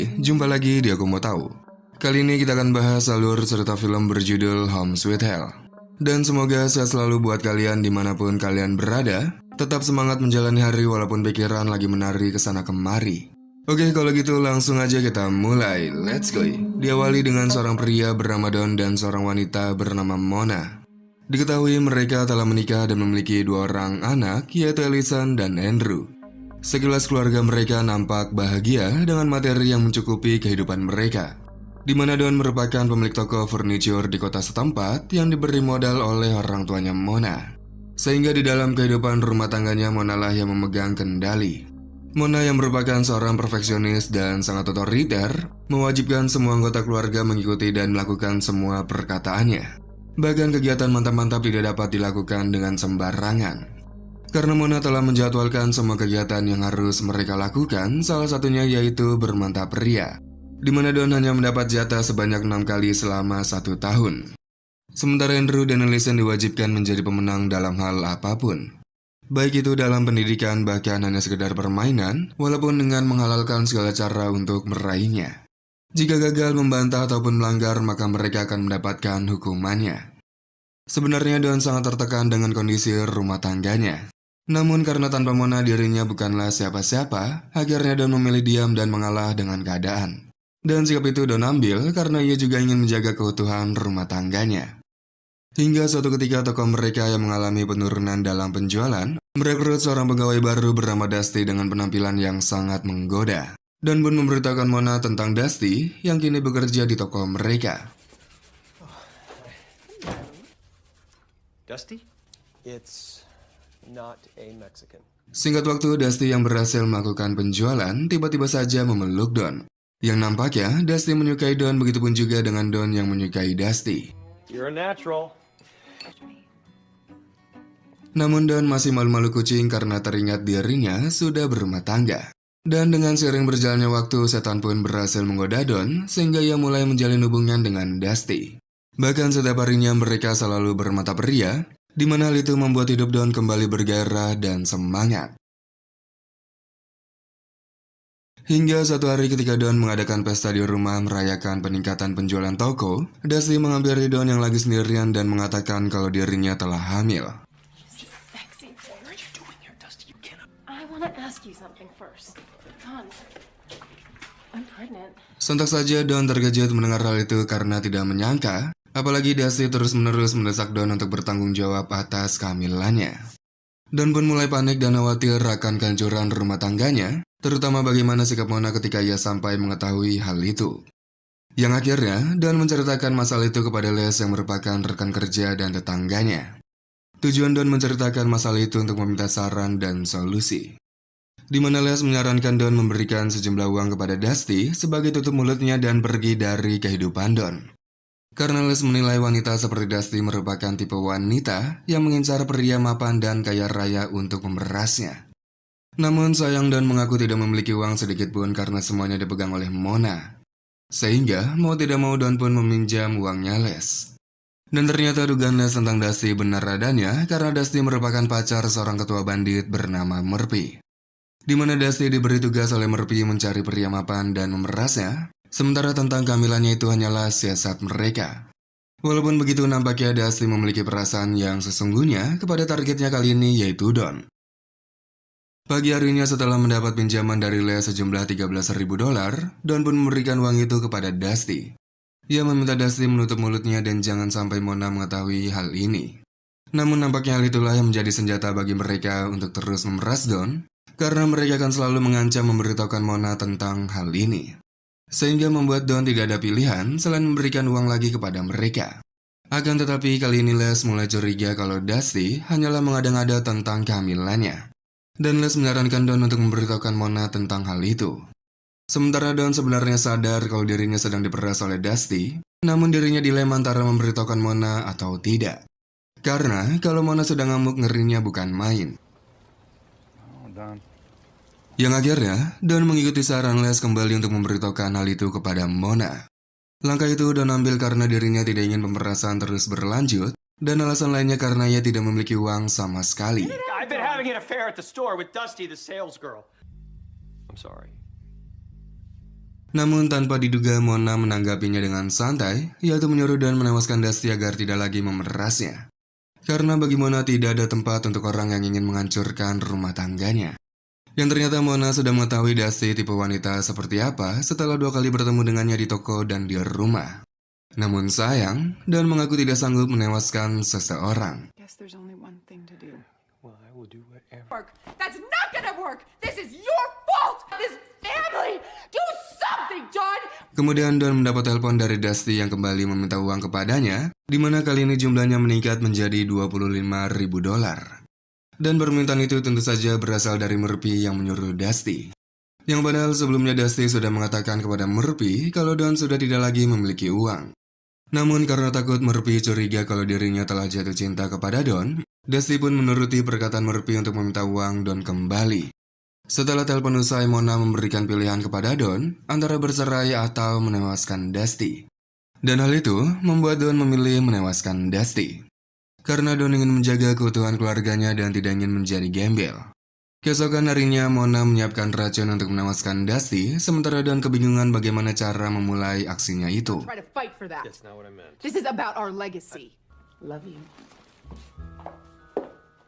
Oke, jumpa lagi di Aku Mau Tahu. Kali ini kita akan bahas alur cerita film berjudul Home Sweet Hell. Dan semoga sehat selalu buat kalian dimanapun kalian berada. Tetap semangat menjalani hari walaupun pikiran lagi menari kesana kemari. Oke, kalau gitu langsung aja kita mulai. Let's go. Diawali dengan seorang pria bernama Don dan seorang wanita bernama Mona. Diketahui mereka telah menikah dan memiliki dua orang anak, yaitu Ellison dan Andrew. Sekilas keluarga mereka nampak bahagia dengan materi yang mencukupi kehidupan mereka, di mana Don merupakan pemilik toko furniture di kota setempat yang diberi modal oleh orang tuanya Mona. Sehingga di dalam kehidupan rumah tangganya Mona lah yang memegang kendali. Mona yang merupakan seorang perfeksionis dan sangat otoriter, mewajibkan semua anggota keluarga mengikuti dan melakukan semua perkataannya. Bahkan kegiatan mantap-mantap tidak dapat dilakukan dengan sembarangan. Karena Mona telah menjadwalkan semua kegiatan yang harus mereka lakukan, salah satunya yaitu bermantap pria, di mana Don hanya mendapat jatah sebanyak 6 kali selama 1 tahun. Sementara Andrew dan Ellison diwajibkan menjadi pemenang dalam hal apapun. Baik itu dalam pendidikan bahkan hanya sekedar permainan, walaupun dengan menghalalkan segala cara untuk meraihnya. Jika gagal membantah ataupun melanggar, maka mereka akan mendapatkan hukumannya. Sebenarnya Don sangat tertekan dengan kondisi rumah tangganya. Namun karena tanpa Mona dirinya bukanlah siapa-siapa, akhirnya Don memilih diam dan mengalah dengan keadaan. Dan sikap itu Don ambil karena ia juga ingin menjaga keutuhan rumah tangganya. Hingga suatu ketika toko mereka yang mengalami penurunan dalam penjualan, merekrut seorang pegawai baru bernama Dusty dengan penampilan yang sangat menggoda. Don pun memberitahukan Mona tentang Dusty yang kini bekerja di toko mereka. Dusty? It's not a Mexican. Singkat waktu, Dusty yang berhasil melakukan penjualan tiba-tiba saja memeluk Don. Yang nampaknya, Dusty menyukai Don, begitupun juga dengan Don yang menyukai Dusty. You're a natural. Namun Don masih malu-malu kucing karena teringat dirinya sudah berumah tangga. Dan dengan sering berjalannya waktu, setan pun berhasil menggoda Don sehingga ia mulai menjalin hubungan dengan Dusty. Bahkan setiap harinya mereka selalu bermata pria, di mana hal itu membuat hidup Don kembali bergairah dan semangat. Hingga suatu hari ketika Don mengadakan pesta di rumah merayakan peningkatan penjualan toko, Dusty menghampiri Don yang lagi sendirian dan mengatakan kalau dirinya telah hamil. Sontak saja Don terkejut mendengar hal itu karena tidak menyangka, apalagi Dusty terus-menerus mendesak Don untuk bertanggung jawab atas kehamilannya. Don pun mulai panik dan khawatir akan kehancuran rumah tangganya, terutama bagaimana sikap Mona ketika ia sampai mengetahui hal itu. Yang akhirnya, Don menceritakan masalah itu kepada Les yang merupakan rekan kerja dan tetangganya. Tujuan Don menceritakan masalah itu untuk meminta saran dan solusi. Di mana Les menyarankan Don memberikan sejumlah uang kepada Dusty sebagai tutup mulutnya dan pergi dari kehidupan Don. Karena Les menilai wanita seperti Dusty merupakan tipe wanita yang mengincar pria mapan dan kaya raya untuk memerasnya. Namun sayang Don mengaku tidak memiliki uang sedikit pun karena semuanya dipegang oleh Mona. Sehingga mau tidak mau Don pun meminjam uangnya Les. Dan ternyata dugaan Les tentang Dusty benar adanya karena Dusty merupakan pacar seorang ketua bandit bernama Murphy. Di mana Dusty diberi tugas oleh Murphy mencari pria mapan dan memerasnya, sementara tentang kehamilannya itu hanyalah siasat mereka. Walaupun begitu, nampaknya Dusty memiliki perasaan yang sesungguhnya kepada targetnya kali ini, yaitu Don. Pagi harinya setelah mendapat pinjaman dari Les sejumlah $13.000, Don pun memberikan uang itu kepada Dusty. Ia meminta Dusty menutup mulutnya dan jangan sampai Mona mengetahui hal ini. Namun nampaknya hal itulah yang menjadi senjata bagi mereka untuk terus memeras Don, karena mereka akan selalu mengancam memberitahukan Mona tentang hal ini. Sehingga membuat Don tidak ada pilihan selain memberikan uang lagi kepada mereka. Akan tetapi kali ini Les mulai curiga kalau Dusty hanyalah mengada-ngada tentang kehamilannya. Dan Les menyarankan Don untuk memberitahukan Mona tentang hal itu. Sementara Don sebenarnya sadar kalau dirinya sedang diperas oleh Dusty, namun dirinya dilema antara memberitahukan Mona atau tidak. Karena kalau Mona sedang ngamuk ngerinya bukan main. Yang akhirnya, Don mengikuti saran Les kembali untuk memberitahukan hal itu kepada Mona. Langkah itu Don ambil karena dirinya tidak ingin pemerasan terus berlanjut, dan alasan lainnya karena ia tidak memiliki uang sama sekali. I've been having an affair at the store with Dusty, the sales girl. I'm sorry. Namun tanpa diduga Mona menanggapinya dengan santai, yaitu menyuruh dan menewaskan Dusty agar tidak lagi memerasnya. Karena bagi Mona tidak ada tempat untuk orang yang ingin menghancurkan rumah tangganya. Yang ternyata Mona sudah mengetahui Dusty tipe wanita seperti apa setelah 2 kali bertemu dengannya di toko dan di rumah. Namun sayang, Don mengaku tidak sanggup menewaskan seseorang. Guess there's only one thing to do. Well, I will do whatever. Work. That's not gonna work. This is your fault. This family. Do something, John. Kemudian Don mendapat telepon dari Dusty yang kembali meminta uang kepadanya, di mana kali ini jumlahnya meningkat menjadi $25.000. Dan permintaan itu tentu saja berasal dari Murphy yang menyuruh Dusty. Yang padahal sebelumnya Dusty sudah mengatakan kepada Murphy kalau Don sudah tidak lagi memiliki uang. Namun karena takut Murphy curiga kalau dirinya telah jatuh cinta kepada Don, Dusty pun menuruti perkataan Murphy untuk meminta uang Don kembali. Setelah telepon usai, Mona memberikan pilihan kepada Don antara bercerai atau menewaskan Dusty. Dan hal itu membuat Don memilih menewaskan Dusty. Karena Don ingin menjaga keutuhan keluarganya dan tidak ingin menjadi gembel. Keesokan harinya, Mona menyiapkan racun untuk menewaskan Dusty, sementara Don kebingungan bagaimana cara memulai aksinya itu. Try to fight for that. That's not what I meant. This is about our legacy. Love you.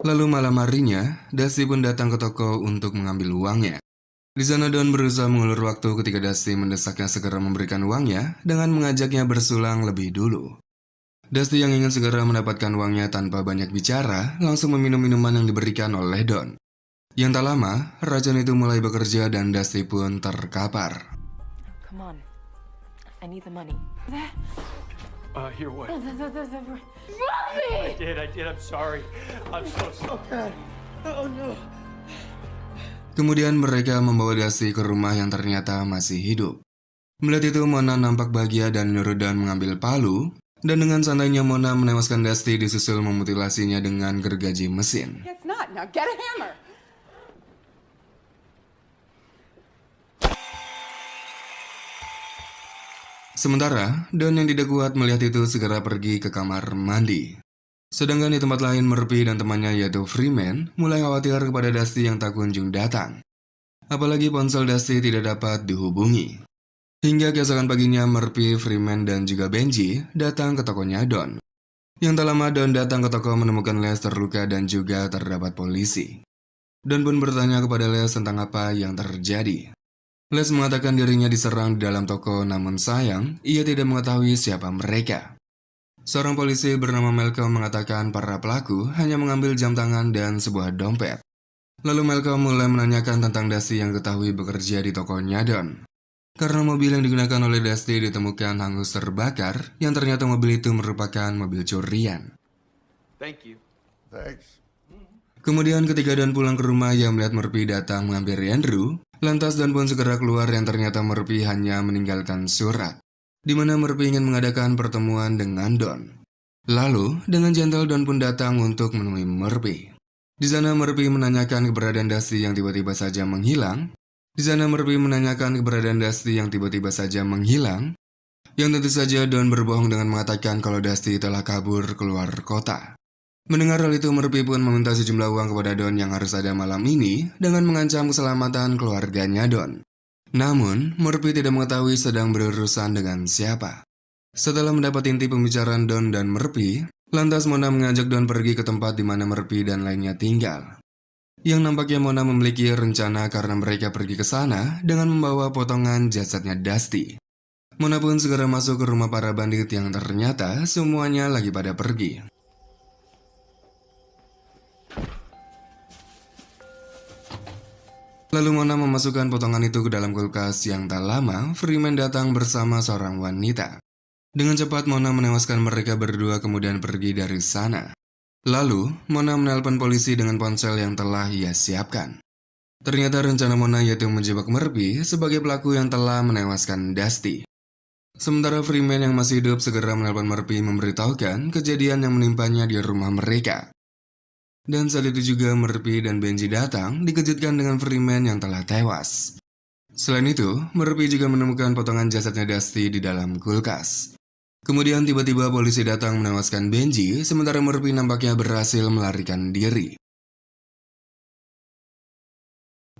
Lalu malam harinya, Dusty pun datang ke toko untuk mengambil uangnya. Di sana Don berusaha mengulur waktu ketika Dusty mendesaknya segera memberikan uangnya dengan mengajaknya bersulang lebih dulu. Dusty yang ingin segera mendapatkan uangnya tanpa banyak bicara, langsung meminum minuman yang diberikan oleh Don. Yang tak lama, racun itu mulai bekerja dan Dusty pun terkapar. Come on. I need the money. Here, what? Run I did. I'm sorry. I'm so sorry. Oh, no. Kemudian mereka membawa Dusty ke rumah yang ternyata masih hidup. Melihat itu, Mona nampak bahagia dan menyuruh Don mengambil palu, dan dengan santainya Mona menewaskan Dusty disusul memutilasinya dengan gergaji mesin. It's not. Now get a hammer. Sementara, Don yang tidak kuat melihat itu segera pergi ke kamar mandi. Sedangkan di tempat lain, Murphy dan temannya yaitu Freeman mulai khawatir kepada Dusty yang tak kunjung datang. Apalagi ponsel Dusty tidak dapat dihubungi. Hingga keesokan paginya, Murphy, Freeman, dan juga Benji datang ke tokonya Don. Yang tak lama Don datang ke toko menemukan Les terluka dan juga terdapat polisi. Don pun bertanya kepada Les tentang apa yang terjadi. Les mengatakan dirinya diserang di dalam toko, namun sayang, ia tidak mengetahui siapa mereka. Seorang polisi bernama Malcolm mengatakan para pelaku hanya mengambil jam tangan dan sebuah dompet. Lalu Malcolm mulai menanyakan tentang Dusty yang ketahui bekerja di tokonya Don. Karena mobil yang digunakan oleh Dusty ditemukan hangus terbakar, yang ternyata mobil itu merupakan mobil curian. Thank you. Thanks. Kemudian ketika Don pulang ke rumah, ia melihat Murphy datang menghampiri Andrew. Lantas Don pun segera keluar yang ternyata Murphy hanya meninggalkan surat, di mana Murphy ingin mengadakan pertemuan dengan Don. Lalu, dengan gentle Don pun datang untuk menemui Murphy. Di sana Murphy menanyakan keberadaan Dusty yang tiba-tiba saja menghilang. Yang tentu saja Don berbohong dengan mengatakan kalau Dusty telah kabur keluar kota. Mendengar hal itu, Murphy pun meminta sejumlah uang kepada Don yang harus ada malam ini dengan mengancam keselamatan keluarganya Don. Namun, Murphy tidak mengetahui sedang berurusan dengan siapa. Setelah mendapat inti pembicaraan Don dan Murphy, lantas Mona mengajak Don pergi ke tempat di mana Murphy dan lainnya tinggal. Yang nampaknya Mona memiliki rencana karena mereka pergi ke sana dengan membawa potongan jasadnya Dusty. Mona pun segera masuk ke rumah para bandit yang ternyata semuanya lagi pada pergi. Lalu Mona memasukkan potongan itu ke dalam kulkas. Yang tak lama, Freeman datang bersama seorang wanita. Dengan cepat Mona menewaskan mereka berdua kemudian pergi dari sana. Lalu, Mona menelpon polisi dengan ponsel yang telah ia siapkan. Ternyata rencana Mona yaitu menjebak Murphy sebagai pelaku yang telah menewaskan Dusty. Sementara Freeman yang masih hidup segera menelpon Murphy memberitahukan kejadian yang menimpanya di rumah mereka. Dan saat itu juga Murphy dan Benji datang dikejutkan dengan Freeman yang telah tewas. Selain itu, Murphy juga menemukan potongan jasadnya Dusty di dalam kulkas. Kemudian tiba-tiba polisi datang menewaskan Benji, sementara Murphy nampaknya berhasil melarikan diri.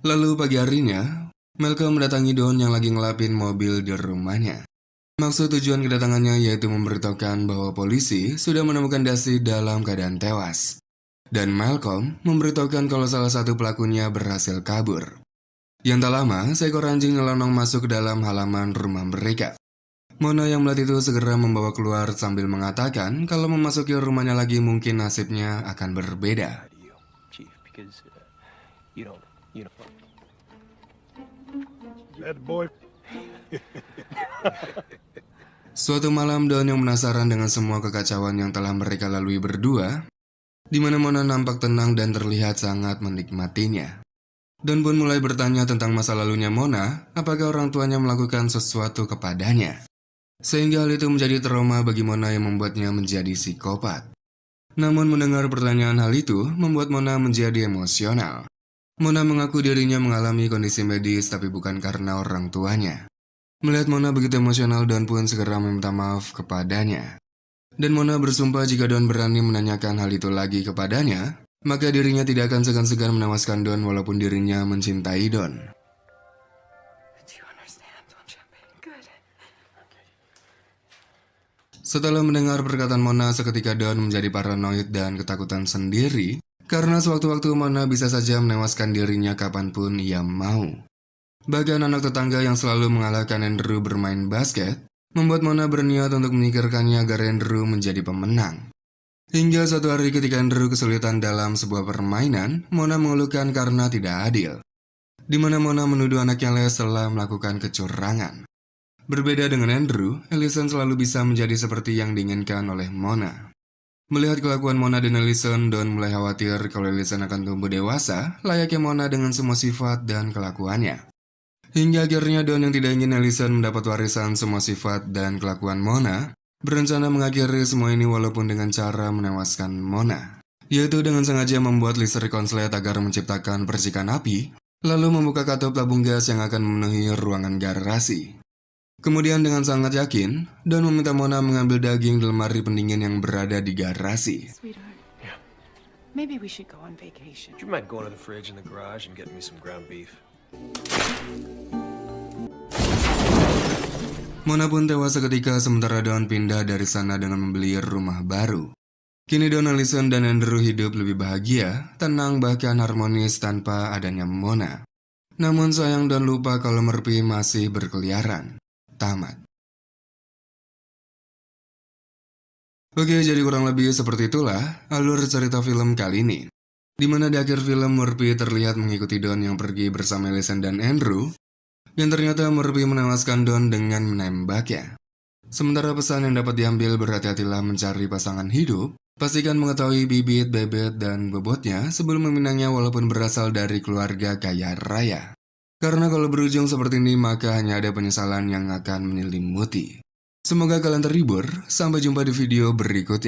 Lalu pagi harinya, Malcolm mendatangi Don yang lagi ngelapin mobil di rumahnya. Maksud tujuan kedatangannya yaitu memberitahukan bahwa polisi sudah menemukan Dusty dalam keadaan tewas. Dan Malcolm memberitahukan kalau salah satu pelakunya berhasil kabur. Yang tak lama, seekor anjing nyelonong masuk ke dalam halaman rumah mereka. Mona yang melihat itu segera membawa keluar sambil mengatakan kalau memasuki rumahnya lagi mungkin nasibnya akan berbeda. To you, Chief, because you don't. That boy. Suatu malam, Don yang penasaran dengan semua kekacauan yang telah mereka lalui berdua, di mana Mona nampak tenang dan terlihat sangat menikmatinya. Don pun mulai bertanya tentang masa lalunya Mona, apakah orang tuanya melakukan sesuatu kepadanya. Sehingga hal itu menjadi trauma bagi Mona yang membuatnya menjadi psikopat. Namun mendengar pertanyaan hal itu membuat Mona menjadi emosional. Mona mengaku dirinya mengalami kondisi medis tapi bukan karena orang tuanya. Melihat Mona begitu emosional, Don pun segera meminta maaf kepadanya. Dan Mona bersumpah jika Don berani menanyakan hal itu lagi kepadanya, maka dirinya tidak akan segan-segan menewaskan Don walaupun dirinya mencintai Don. Do you understand, don't you? Good. Setelah mendengar perkataan Mona, seketika Don menjadi paranoid dan ketakutan sendiri, karena sewaktu-waktu Mona bisa saja menewaskan dirinya kapanpun ia mau. Bahkan anak tetangga yang selalu mengalahkan Andrew bermain basket, membuat Mona berniat untuk menyingkirkannya agar Andrew menjadi pemenang. Hingga suatu hari ketika Andrew kesulitan dalam sebuah permainan, Mona mengeluhkan karena tidak adil. Di mana Mona menuduh anaknya Les telah melakukan kecurangan. Berbeda dengan Andrew, Allison selalu bisa menjadi seperti yang diinginkan oleh Mona. Melihat kelakuan Mona dan Allison, Don mulai khawatir kalau Allison akan tumbuh dewasa, layaknya Mona dengan semua sifat dan kelakuannya. Hingga akhirnya Don yang tidak ingin Allison mendapat warisan semua sifat dan kelakuan Mona, berencana mengakhiri semua ini walaupun dengan cara menewaskan Mona. Yaitu dengan sengaja membuat listrik konslet agar menciptakan percikan api, lalu membuka katup tabung gas yang akan memenuhi ruangan garasi. Kemudian dengan sangat yakin, Don meminta Mona mengambil daging di lemari pendingin yang berada di garasi. Sweetheart. Maybe we should go on vacation. Would you mind going to the fridge in the garage and getting me some ground beef? Mona pun tewas seketika sementara Don pindah dari sana dengan membeli rumah baru. Kini Don, Allison, dan Andrew hidup lebih bahagia, tenang bahkan harmonis tanpa adanya Mona. Namun sayang Don lupa kalau Murphy masih berkeliaran. Tamat. Oke, jadi kurang lebih seperti itulah alur cerita film kali ini. Di mana di akhir film Murphy terlihat mengikuti Don yang pergi bersama Allison dan Andrew, dan ternyata Murphy menewaskan Don dengan menembaknya. Sementara pesan yang dapat diambil, berhati-hatilah mencari pasangan hidup, pastikan mengetahui bibit, bebet, dan bobotnya sebelum meminangnya walaupun berasal dari keluarga kaya raya. Karena kalau berujung seperti ini maka hanya ada penyesalan yang akan menyelimuti. Semoga kalian terhibur, sampai jumpa di video berikutnya.